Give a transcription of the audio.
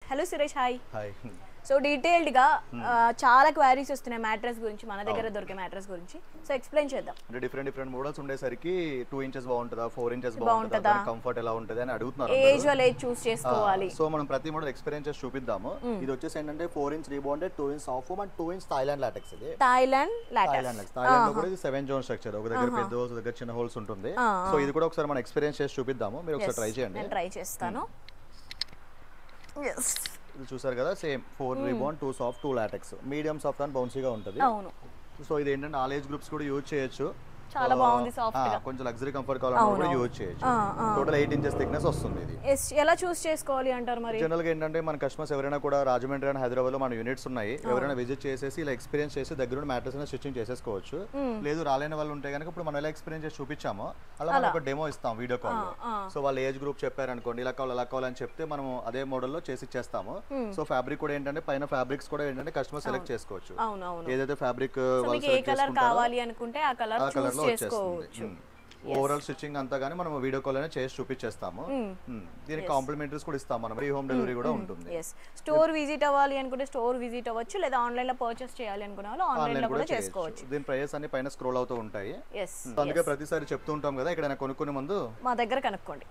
Hello Suresh, hi. Hi. So డీటెయిల్డ్గా చాలా queries వస్తున్నాయి మ్యాట్రెస్ గురించి, మన దగ్గర దొరికే మ్యాట్రెస్ గురించి. సో ఎక్స్ప్లెయిన్ చేద్దాం. అంటే డిఫరెంట్ మోడల్స్ ఉండేసరికి 2 ఇంచెస్ బాగుంటుందా, 4 ఇంచెస్ బాగుంటుందా, కంఫర్ట్ ఎలా ఉంటుంది అని అడుగుతున్నారు. ఏజ్ వాళ్ళు ఏజ్ చూస్ చేసుకోవాలి. సో మనం ప్రతి మోడల్ ఎక్స్పీరియన్స్ చేసి చూపిద్దాము. ఇది వచ్చేసి ఏంటంటే 4 inch rebonded, 2 inch soft foam and 2 inch Thailand LaTeX. ఇది థాయిలాండ్ లో కూడా ఇది 7 జోన్ స్ట్రక్చర్. ఒక దగ్గర పెద్ద హోల్స్, దగ్గర చిన్న హోల్స్ ఉంటుంది. సో ఇది కూడా ఒకసారి మనం ఎక్స్పీరియన్స్ చేసి చూపిద్దాము. మీరు ఒకసారి ట్రై చేయండి. నేను ట్రై చేస్తాను. ఇది చూసారు కదా, same 4 rebond, 2 soft, 2 latex. Medium soft and బౌన్సీగా ఉంటుంది. అవును. సో ఇది ఏంటంటే ఆల్ ఏజ్ గ్రూప్స్ కూడా యూజ్ చేయొచ్చు. చాలా బాగుంది, సాఫ్ట్ గా. కొంచెం లగ్జరీ కంఫర్ట్ కావాలన్నా కూడా యూజ్ చేయొచ్చు. టోటల్ 8 ఇంచెస్ థిక్నెస్ వస్తుంది. ఇది ఎలా చూస్ చేసుకోవాలి అంటారు మరి? జనరల్ గా ఏంటంటే మన కస్టమర్స్ ఎవరైనా కూడా రాజమండ్రి అండ్ హైదరాబాద్ లో మన యూనిట్స్ ఉన్నాయి, ఎవరైనా విజిట్ చేసేసి ఇలా ఎక్స్పీరియన్స్ చేసి దగ్గర మ్యాట్రెస్ స్టిచ్చింగ్ చేసేసుకోవచ్చు. లేదు రాలేని వాళ్ళు ఉంటే కనుక ఇప్పుడు మనం ఎలా ఎక్స్పీరియన్స్ చేసి చూపించామో అలా మనం ఒక డెమో ఇస్తాం వీడియో కాల్ లో. సో వాళ్ళ ఏజ్ గ్రూప్ చెప్పారనుకోండి, ఇలా కావాలి అలా కావాలని చెప్తే మనం అదే మోడల్ లో చేసి ఇచ్చేస్తాము. సో ఫ్యాబ్రిక్ కూడా ఏంటంటే పైన ఫ్యాబ్రిక్స్ కూడా ఏంటంటే కస్టమర్ సెలెక్ట్ చేసుకోవచ్చు. ఏదైతే ఫ్యాబ్రిక్ వాళ్ళు సెలెక్ట్ కావాలి అనుకుంటే ఆ కలర్ చూస్ చేసుకోవచ్చు. ఓవరాల్ స్టిచ్చింగ్ అంతా గానీ మనం వీడియో కాల్ అనే చేసి చూపించేస్తాము. దీనికి కాంప్లిమెంటరీస్ కూడా ఇస్తాం మనం. ఫ్రీ హోమ్ డెలివరీ కూడా ఉంటుంది. స్టోర్ విజిట్ అవ్వాలి అనుకుంటే స్టోర్ విజిట్ అవ్వచ్చు, లేదా ఆన్లైన్ లో పర్చేస్ చేయాలి అనుకునే వాళ్ళు ఆన్లైన్ లో కూడా చేసుకోవచ్చు. దీని ప్రైస్ అన్ని పైన స్క్రోల్ అవుతూ ఉంటాయి. అందుకే ప్రతిసారి చెప్తూ ఉంటాం కదా, ఇక్కడ కొనుక్కునే ముందు మా దగ్గర కనుక్కోండి.